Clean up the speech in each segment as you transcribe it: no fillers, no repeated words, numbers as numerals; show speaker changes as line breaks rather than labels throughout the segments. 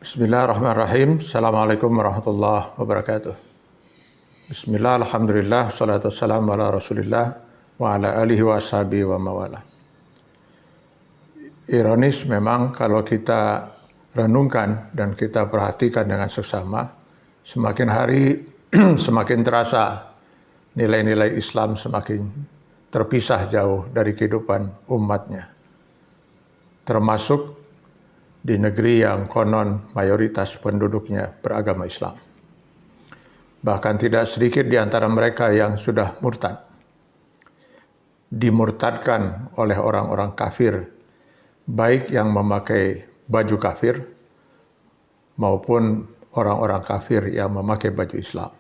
Bismillahirrahmanirrahim. Assalamualaikum warahmatullahi wabarakatuh. Bismillah, alhamdulillah, salatu wassalamu ala rasulillah wa ala alihi wa ashabihi wa mawala. Ironis memang kalau kita renungkan dan kita perhatikan dengan seksama, semakin hari semakin terasa nilai-nilai Islam semakin terpisah jauh dari kehidupan umatnya. Termasuk di negeri yang konon mayoritas penduduknya beragama Islam. Bahkan tidak sedikit di antara mereka yang sudah murtad. Dimurtadkan oleh orang-orang kafir, baik yang memakai baju kafir maupun orang-orang kafir yang memakai baju Islam.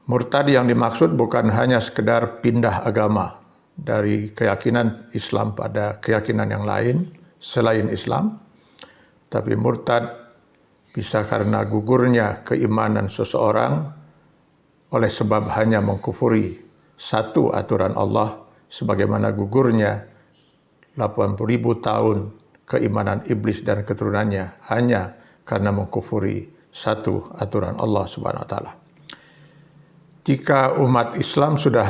Murtad yang dimaksud bukan hanya sekedar pindah agama dari keyakinan Islam pada keyakinan yang lain selain Islam, tapi murtad bisa karena gugurnya keimanan seseorang oleh sebab hanya mengkufuri satu aturan Allah, sebagaimana gugurnya 80.000 tahun keimanan iblis dan keturunannya hanya karena mengkufuri satu aturan Allah Subhanahu wa taala. Jika umat Islam sudah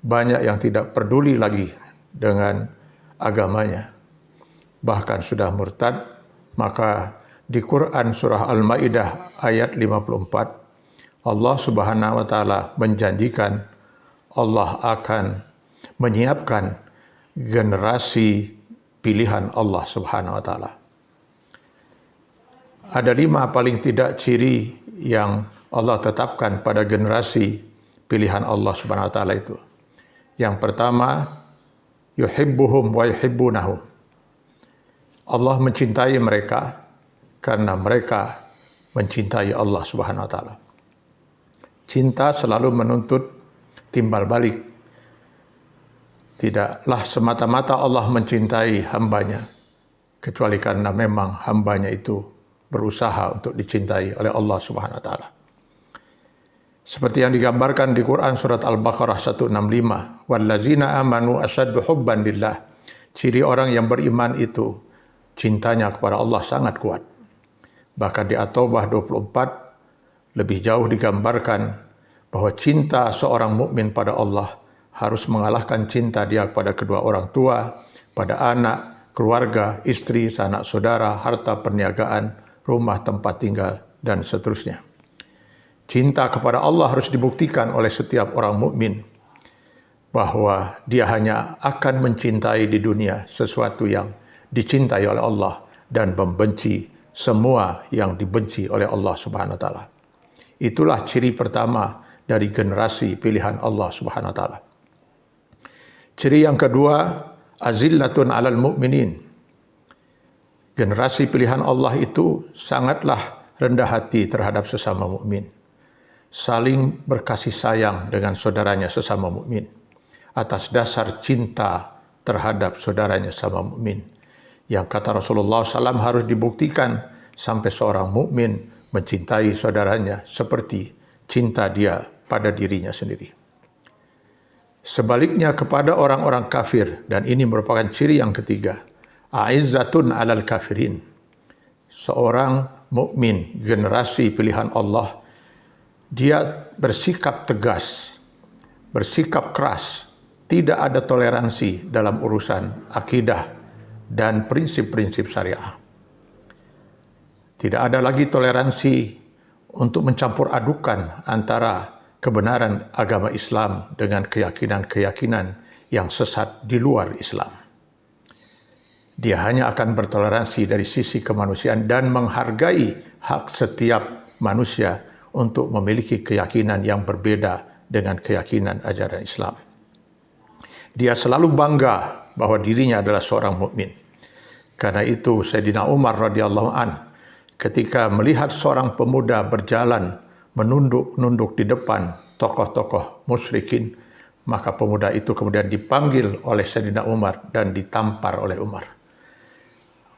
banyak yang tidak peduli lagi dengan agamanya, bahkan sudah murtad, maka di Quran surah Al-Maidah ayat 54, Allah Subhanahu wa taala menjanjikan Allah akan menyiapkan generasi pilihan Allah Subhanahu wa taala. Ada 5 paling tidak ciri yang Allah tetapkan pada generasi pilihan Allah Subhanahu wa taala itu. Yang pertama, yuhibbuhum wa yuhibbunahu. Allah mencintai mereka karena mereka mencintai Allah Subhanahu wa taala. Cinta selalu menuntut timbal balik. Tidaklah semata-mata Allah mencintai hambanya, kecuali karena memang hambanya itu berusaha untuk dicintai oleh Allah Subhanahu wa taala. Seperti yang digambarkan di Quran surat Al-Baqarah 165, wallazina amanu asyaddu hubban lillah. Ciri orang yang beriman itu cintanya kepada Allah sangat kuat. Bahkan di At-Taubah 24 lebih jauh digambarkan bahwa cinta seorang mukmin pada Allah harus mengalahkan cinta dia kepada kedua orang tua, pada anak, keluarga, istri, sanak saudara, harta perniagaan, rumah tempat tinggal, dan seterusnya. Cinta kepada Allah harus dibuktikan oleh setiap orang mukmin bahwa dia hanya akan mencintai di dunia sesuatu yang dicintai oleh Allah dan membenci semua yang dibenci oleh Allah Subhanahu wa taala. Itulah ciri pertama dari generasi pilihan Allah Subhanahu wa taala. Ciri yang kedua, azillatun 'alal mu'minin. Generasi pilihan Allah itu sangatlah rendah hati terhadap sesama mukmin. Saling berkasih sayang dengan saudaranya sesama mukmin atas dasar cinta terhadap saudaranya sesama mukmin. Yang kata Rasulullah SAW harus dibuktikan sampai seorang mukmin mencintai saudaranya seperti cinta dia pada dirinya sendiri. Sebaliknya kepada orang-orang kafir, dan ini merupakan ciri yang ketiga, a'izzatun 'alal kafirin. Seorang mukmin generasi pilihan Allah, dia bersikap tegas, bersikap keras, tidak ada toleransi dalam urusan akidah dan prinsip-prinsip syariah. Tidak ada lagi toleransi untuk mencampur adukan antara kebenaran agama Islam dengan keyakinan-keyakinan yang sesat di luar Islam. Dia hanya akan bertoleransi dari sisi kemanusiaan dan menghargai hak setiap manusia untuk memiliki keyakinan yang berbeda dengan keyakinan ajaran Islam. Dia selalu bangga bahwa dirinya adalah seorang mukmin. Karena itu Sayyidina Umar radhiyallahu an ketika melihat seorang pemuda berjalan menunduk-nunduk di depan tokoh-tokoh musyrikin, maka pemuda itu kemudian dipanggil oleh Sayyidina Umar dan ditampar oleh Umar.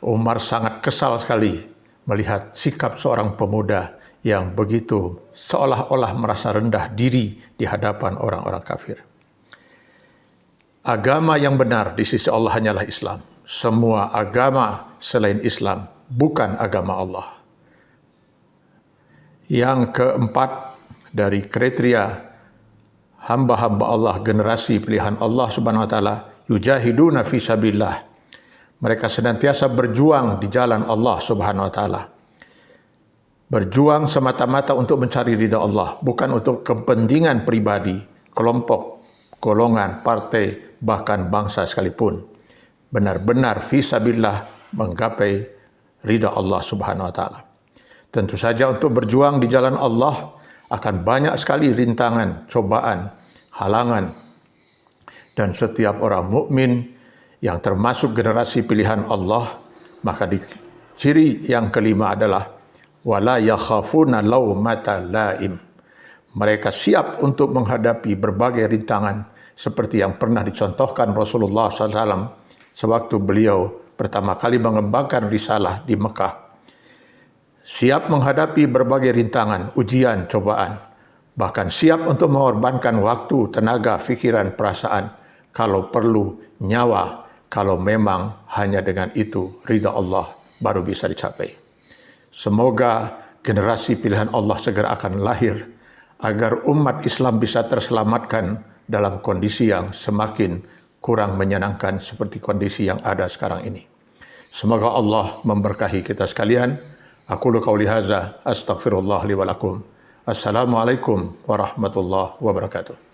Umar sangat kesal sekali melihat sikap seorang pemuda yang begitu seolah-olah merasa rendah diri di hadapan orang-orang kafir. Agama yang benar di sisi Allah hanyalah Islam. Semua agama selain Islam bukan agama Allah. Yang keempat dari kriteria hamba-hamba Allah, generasi pilihan Allah Subhanahu wa taala, yujahiduna fi sabilillah. Mereka senantiasa berjuang di jalan Allah Subhanahu wa taala. Berjuang semata-mata untuk mencari ridha Allah, bukan untuk kepentingan pribadi, kelompok, golongan, partai, bahkan bangsa sekalipun. Benar-benar fisabilillah menggapai ridha Allah Subhanahu wa taala. Tentu saja untuk berjuang di jalan Allah akan banyak sekali rintangan, cobaan, halangan, dan setiap orang mukmin yang termasuk generasi pilihan Allah, maka ciri yang kelima adalah wala yakhafuna laumata laim. Mereka siap untuk menghadapi berbagai rintangan seperti yang pernah dicontohkan Rasulullah SAW sewaktu beliau pertama kali mengembangkan risalah di Mekah. Siap menghadapi berbagai rintangan, ujian, cobaan. Bahkan siap untuk mengorbankan waktu, tenaga, fikiran, perasaan. Kalau perlu, nyawa. Kalau memang hanya dengan itu ridha Allah baru bisa dicapai. Semoga generasi pilihan Allah segera akan lahir agar umat Islam bisa terselamatkan dalam kondisi yang semakin kurang menyenangkan seperti kondisi yang ada sekarang ini. Semoga Allah memberkahi kita sekalian. Aqulu qauli hadza astaghfirullah li wa lakum. Assalamualaikum warahmatullahi wabarakatuh.